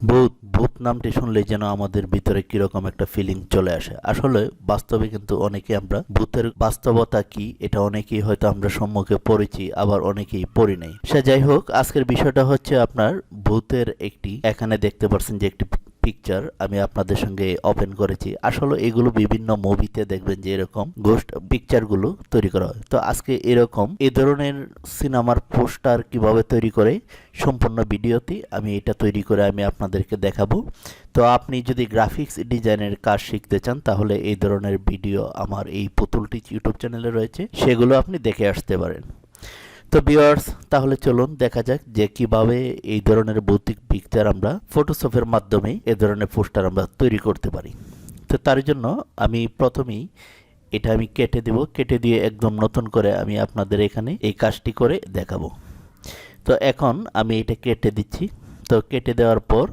ভূত ভূত নামটি শুনলেই যেন আমাদের ভিতরে কিরকম একটা ফিলিং চলে আসে। আসলে বাস্তবে কিন্তু অনেকে আমরা ভূতের বাস্তবতা কি এটা অনেকেই হয়তো আমরা সম্মুখে পড়েছি, আবার অনেকেই পড়ি নাই। সে যাই হোক, আজকের বিষয়টা হচ্ছে আপনার ভূতের একটি, এখানে দেখতে পাচ্ছেন যে একটি পিকচার আমি আপনাদের সঙ্গে ওপেন করেছি। আসলে এগুলো বিভিন্ন মুভিতে দেখবেন যে এরকম গোস্ট পিকচারগুলো তৈরি করা হয়। তো আজকে এরকম এই ধরনের সিনেমার পোস্টার কিভাবে তৈরি করে সম্পূর্ণ ভিডিওতে আমি এটা তৈরি করে আমি আপনাদেরকে দেখাবো। তো আপনি যদি গ্রাফিক্স ডিজাইনের কাজ শিখতে চান তাহলে এই ধরনের ভিডিও আমার এই পুতুল টিচ ইউটিউব চ্যানেলে রয়েছে, সেগুলো আপনি দেখে আসতে পারেন। তো ভিউয়ার্স, তাহলে চলুন দেখা যাক যে কিভাবে এই ধরনের ভৌতিক পিকচার আমরা ফটোশপের মাধ্যমে এই ধরনের পোস্টার আমরা তৈরি করতে পারি। তো তার জন্য আমি প্রথমেই এটা আমি কেটে দেব, কেটে দিয়ে একদম নতুন করে আমি আপনাদের এখানে এই কাজটি করে দেখাবো। তো এখন আমি এটা কেটে দিচ্ছি। তো কেটে দেওয়ার পর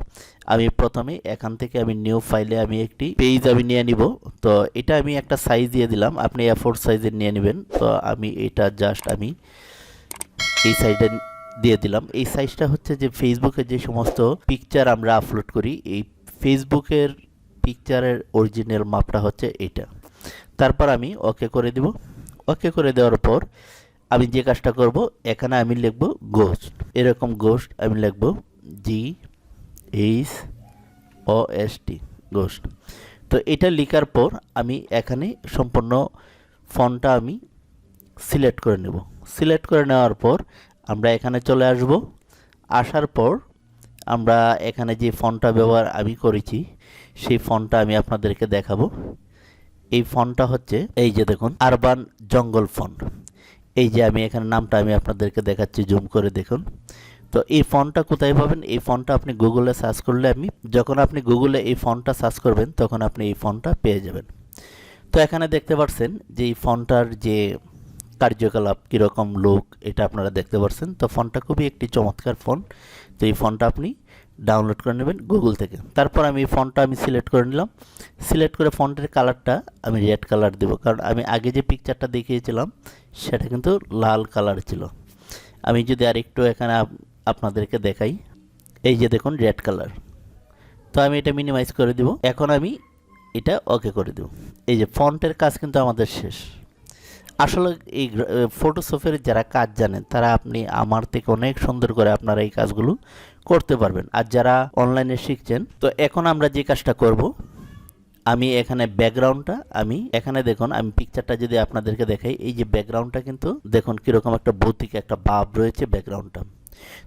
আমি প্রথমে এখান থেকে আমি নিউ ফাইলে আমি একটি পেজ আমি নিয়ে নিব। তো এটা আমি একটা সাইজ দিয়ে দিলাম, আপনি A4 সাইজের নিয়ে নেবেন। তো আমি এটা জাস্ট আমি এই সাইডে দিয়ে দিলাম। এই সাইজটা হচ্ছে যে ফেসবুকে যে সমস্ত পিকচার আমরা আপলোড করি, এই ফেসবুকের পিকচারের অরিজিনাল মাপটা হচ্ছে এটা। তারপর আমি ওকে করে দিব। ওকে করে দেওয়ার পর আমি যে কাজটা করব, এখানে আমি লিখব গোস্ট, এরকম গোস্ট আমি লিখব GHOST গোস্ট। তো এটা লেখার পর আমি এখানে সম্পূর্ণ ফন্টটা আমি সিলেক্ট করে নেব। সিলেক্ট করে নেওয়ার পর আমরা এখানে চলে আসব। আসার পর আমরা এখানে যে ফন্টটা ব্যবহার আমি করেছি সেই ফন্টটা আমি আপনাদেরকে দেখাবো। এই ফন্টটা হচ্ছে এই যে দেখুন আরবান জঙ্গল ফন্ট। এই যে আমি এখানে নামটা আমি আপনাদেরকে দেখাচ্ছি, জুম করে দেখুন। তো এই ফন্টটা কোথায় পাবেন? এই ফন্টটা আপনি গুগলে সার্চ করলে, আমি যখন আপনি গুগলে এই ফন্টটা সার্চ করবেন তখন আপনি এই ফন্টটা পেয়ে যাবেন। তো এখানে দেখতে পাচ্ছেন যে এই ফন্টটার যে কার্যকলাপ কীরকম লুক এটা আপনারা দেখতে পাচ্ছেন। তো ফন্টটা খুবই একটি চমৎকার ফন্ট। তো এই ফন্টটা আপনি ডাউনলোড করে নেবেন গুগল থেকে। তারপর আমি এই ফন্টটা আমি সিলেক্ট করে নিলাম। সিলেক্ট করে ফন্টের কালারটা আমি রেড কালার দেব, কারণ আমি আগে যে পিকচারটা দেখিয়েছিলাম সেটা কিন্তু লাল কালার ছিল। আমি যদি আরেকটু এখানে আপনাদেরকে দেখাই, এই যে দেখুন রেড কালার। তো আমি এটা মিনিমাইজ করে দিব। এখন আমি এটা ওকে করে দেব। এই যে ফন্টের কাজ কিন্তু আমাদের শেষ। আসলে এই ফটোশপের যারা কাজ জানেন তারা আপনি আমার থেকে অনেক সুন্দর করে আপনারা এই কাজগুলো করতে পারবেন। আর যারা অনলাইনে শিখছেন, তো এখন আমরা যে কাজটা করব, আমি এখানে ব্যাকগ্রাউন্ডটা আমি এখানে দেখুন, আমি পিকচারটা যদি আপনাদেরকে দেখাই, এই যে ব্যাকগ্রাউন্ডটা কিন্তু দেখুন কীরকম একটা ভৌতিক একটা ভাব রয়েছে ব্যাকগ্রাউন্ডটা।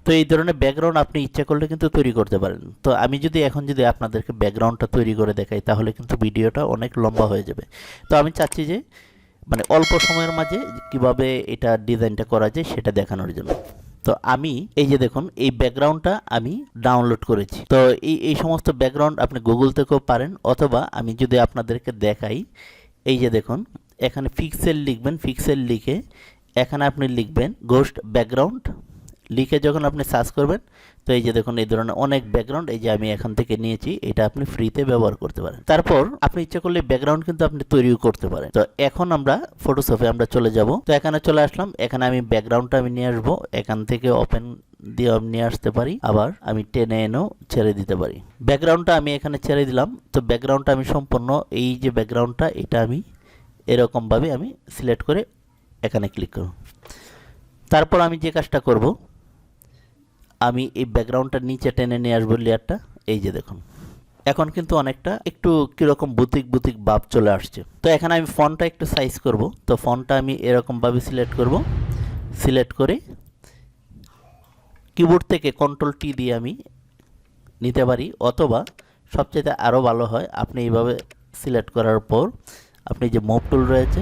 তো এই ধরনের ব্যাকগ্রাউন্ড আপনি ইচ্ছা করলে কিন্তু তৈরি করতে পারেন। তো আমি যদি এখন যদি আপনাদেরকে ব্যাকগ্রাউন্ডটা তৈরি করে দেখাই তাহলে কিন্তু ভিডিওটা অনেক লম্বা হয়ে যাবে। তো আমি চাচ্ছি যে মানে অল্প সময়ের মাঝে কিভাবে এটা ডিজাইনটা করা যায় সেটা দেখানোর জন্য। তো আমি এই যে দেখুন এই ব্যাকগ্রাউন্ডটা আমি ডাউনলোড করেছি। তো এই সমস্ত ব্যাকগ্রাউন্ড আপনি গুগল থেকেও পারেন, অথবা আমি যদি আপনাদেরকে দেখাই, এই যে দেখুন এখানে পিক্সেল লিখবেন, পিক্সেল লিখে এখানে আপনি লিখবেন গোস্ট ব্যাকগ্রাউন্ড, লিখে যখন আপনি সার্চ করবেন তো এই যে দেখুন এই ধরনের অনেক ব্যাকগ্রাউন্ড এই যে আমি এখান থেকে নিয়েছি, এটা আপনি ফ্রিতে ব্যবহার করতে পারেন। তারপর আপনি ইচ্ছা করলে ব্যাকগ্রাউন্ড কিন্তু আপনি তৈরিও করতে পারেন। তো এখন আমরা ফটোশপে আমরা চলে যাব। তো এখানে চলে আসলাম, এখানে আমি ব্যাকগ্রাউন্ডটা আমি নিয়ে আসবো, এখান থেকে ওপেন দিয়ে আমি নিয়ে আসতে পারি, আবার আমি টেনে এনেও ছেড়ে দিতে পারি। ব্যাকগ্রাউন্ডটা আমি এখানে ছেড়ে দিলাম। তো ব্যাকগ্রাউন্ডটা আমি সম্পূর্ণ এই যে ব্যাকগ্রাউন্ডটা এটা আমি এরকমভাবে আমি সিলেক্ট করে এখানে ক্লিক করব। তারপর আমি যে কাজটা করব, আমি এই ব্যাকগ্রাউন্ডটা নিচে টেনে নিয়ে আসবো লেয়ারটা। এই যে দেখুন এখন কিন্তু অনেকটা একটু কীরকম বুতিক বুতিক ভাব চলে আসছে। তো এখানে আমি ফন্টটা একটু সাইজ করব। তো ফন্টটা আমি এরকমভাবে সিলেক্ট করব। সিলেক্ট করে কিবোর্ড থেকে Ctrl+T দিয়ে আমি নিতে পারি, অথবা সবচেয়ে আরও ভালো হয় আপনি এইভাবে সিলেক্ট করার পর আপনি যে মুভ টুল রয়েছে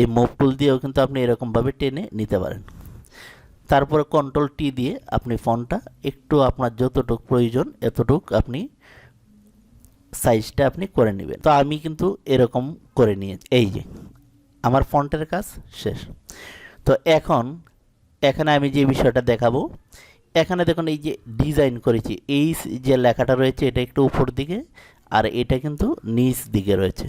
এই মুভ টুল দিয়েও কিন্তু আপনি এরকমভাবে টেনে নিতে পারেন। তারপরে Ctrl+T দিয়ে আপনি ফন্টটা একটু আপনার যতটুকু প্রয়োজন এতটুক আপনি সাইজটা আপনি করে নেবেন। তো আমি কিন্তু এরকম করে নিয়েছি। এই যে আমার ফন্টের কাজ শেষ। তো এখন এখানে আমি যে বিষয়টা দেখাবো, এখানে দেখুন এই যে ডিজাইন করেছি, এই যে লেখাটা রয়েছে এটা একটু উপর দিকে আর এটা কিন্তু নিচ দিকে রয়েছে।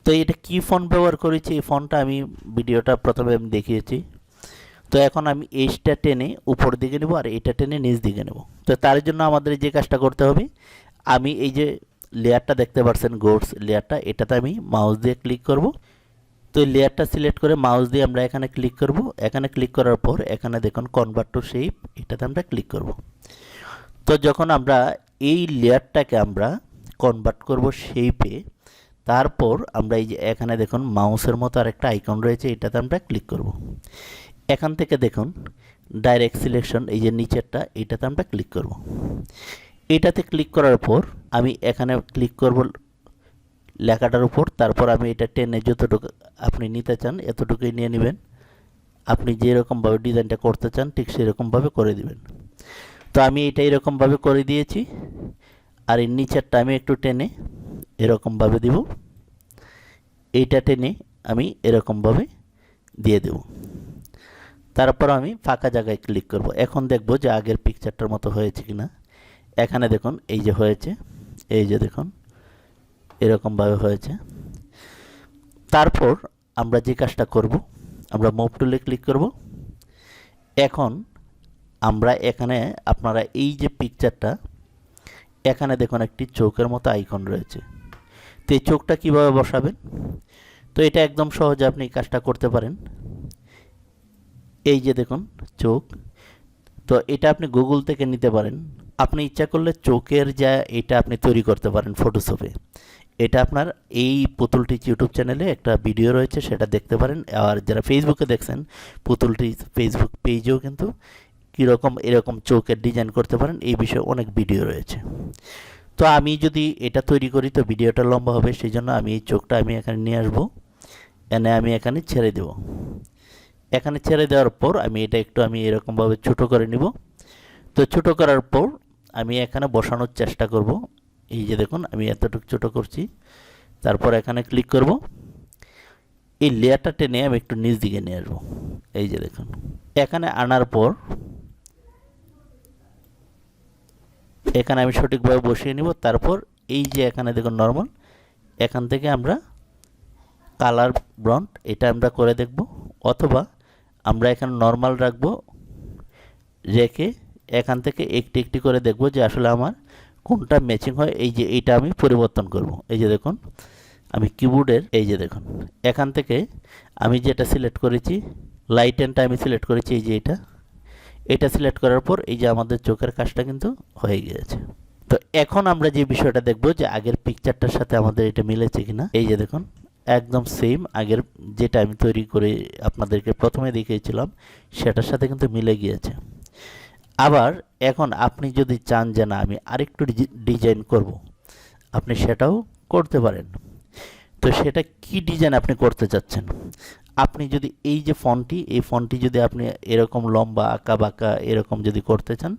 তো এটা কি ফন্ট ব্যবহার করেছি, এই ফন্টটা আমি ভিডিওটা প্রথমে আমি দেখিয়েছি। তো এখন আমি এইটা টেনে উপর দিকে নেব আর এটা টেনে নিচ দিকে নেব। তো তার জন্য আমাদের যে কাজটা করতে হবে, আমি এই যে লেয়ারটা দেখতে পাচ্ছেন গোডস লেয়ারটা, এটাতে আমি মাউস দিয়ে ক্লিক করব। তো লেয়ারটা সিলেক্ট করে মাউস দিয়ে আমরা এখানে ক্লিক করব। এখানে ক্লিক করার পর এখানে দেখুন কনভার্ট টু শেপ, এটাতে আমরা ক্লিক করব। তো যখন আমরা এই লেয়ারটাকে আমরা কনভার্ট করব শেপে, তারপর আমরা এই যে এখানে দেখুন মাউসের মতো আরেকটা আইকন রয়েছে, এটাতে আমরা ক্লিক করব। এখান থেকে দেখুন ডাইরেক্ট সিলেকশন, এই যে নিচেরটা, এটাতে আমরা ক্লিক করব। এটাতে ক্লিক করার পর আমি এখানে ক্লিক করব লেখাটার উপর, তারপর আমি এটা টেনে যতটুকু আপনি নিতে চান এতটুকুই নিয়ে নেবেন। আপনি যেরকমভাবে ডিজাইনটা করতে চান ঠিক সেরকমভাবে করে দিবেন। তো আমি এটা এরকমভাবে করে দিয়েছি, আর এর নিচেরটা আমি একটু টেনে এরকমভাবে দিব, এইটা টেনে আমি এরকমভাবে দিয়ে দেব। তারপর আমি ফাঁকা জায়গায় ক্লিক করব। এখন দেখব যে আগের পিকচারটার মতো হয়েছে কিনা। এখানে দেখুন এই যে হয়েছে, এই যে দেখুন এরকমভাবে হয়েছে। তারপর আমরা যে কাজটা করব, আমরা মুভ টুলে ক্লিক করব। এখন আমরা এখানে আপনারা এই যে পিকচারটা, এখানে দেখুন একটি চোখের মতো আইকন রয়েছে। তো এই চোখটা কীভাবে বসাবেন, তো এটা একদম সহজে আপনি কাজটা করতে পারেন। এই যে দেখুন চোখ, তো এটা আপনি গুগল থেকে নিতে পারেন। আপনি ইচ্ছা করলে চোখের যা এটা আপনি তৈরি করতে পারেন ফটোশপে। এটা আপনার এই পুতুল টিচ ইউটিউব চ্যানেলে একটা ভিডিও রয়েছে, সেটা দেখতে পারেন। আর যারা ফেসবুকে দেখছেন পুতুল টিচ ফেসবুক পেজেও কিন্তু কীরকম এরকম চোখের ডিজাইন করতে পারেন এই বিষয়ে অনেক ভিডিও রয়েছে। তো আমি যদি এটা তৈরি করি তো ভিডিওটা লম্বা হবে, সেই জন্য আমি এই চোখটা আমি এখানে নিয়ে আসবো, এনে আমি এখানে ছেড়ে দেব। এখানে ছেড়ে দেওয়ার পর আমি এটা একটু আমি এরকমভাবে ছোটো করে নিব। তো ছোটো করার পর আমি এখানে বসানোর চেষ্টা করব। এই যে দেখুন আমি এতটুকু ছোটো করছি, তারপর এখানে ক্লিক করব। এই লেয়ারটা টেনে আমি একটু নিচ দিকে নিয়ে আসবো। এই যে দেখুন এখানে আনার পর এখানে আমি সঠিকভাবে বসিয়ে নিব। তারপর এই যে এখানে দেখুন নর্মাল, এখান থেকে আমরা কালার ব্রন্ড এটা আমরা করে দেখব, অথবা আমরা এখানে নর্মাল রাখবো, রেখে এখান থেকে একটি একটি করে দেখব যে আসলে আমার কোনটা ম্যাচিং হয়। এই যে এইটা আমি পরিবর্তন করব। এই যে দেখুন আমি কিবোর্ডের এই যে দেখুন এখান থেকে আমি যেটা সিলেক্ট করেছি লাইট অ্যান্ডটা আমি সিলেক্ট করেছি, এই যে এটা সিলেক্ট করার পর এই যে আমাদের চোখের কাজটা কিন্তু হয়ে গিয়েছে। তো এখন আমরা যে বিষয়টা দেখব যে আগের পিকচারটার সাথে আমাদের এটা মিলেছে কিনা। এই যে দেখুন একদম সেম আগের যেটা আমি তৈরি করে আপনাদেরকে প্রথমে দেখিয়েছিলাম সেটার সাথে কিন্তু মিলে গিয়েছে। আবার এখন আপনি যদি চান যে না আমি আরেকটু ডিজাইন করব, আপনি সেটাও করতে পারেন। তো সেটা কি ডিজাইন আপনি করতে চাচ্ছেন, আপনি যদি এই যে এই ফন্টটি যদি আপনি এরকম লম্বা আঁকা বাঁকা এরকম যদি করতে চান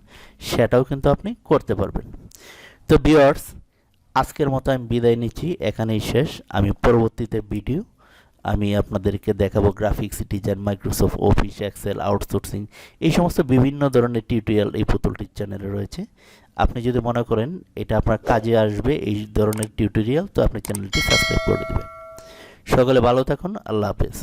সেটাও কিন্তু আপনি করতে পারবেন। তো ভিউয়ার্স আজকের মতো আমি বিদায় নিচ্ছি, এখানেই শেষ। আমি পরবর্তীতে ভিডিও আমি আপনাদেরকে দেখাবো graphics design, Microsoft office, excel, outsourcing, এই সমস্ত বিভিন্ন ধরনের টিউটোরিয়াল এই পুতুল টিচ চ্যানেলে রয়েছে। আপনি যদি মনে করেন এটা আপনার কাজে আসবে এই ধরনের টিউটোরিয়াল, তো আপনি চ্যানেলটি সাবস্ক্রাইব করে দেবেন। সকলে ভালো থাকুন, আল্লাহ হাফেজ।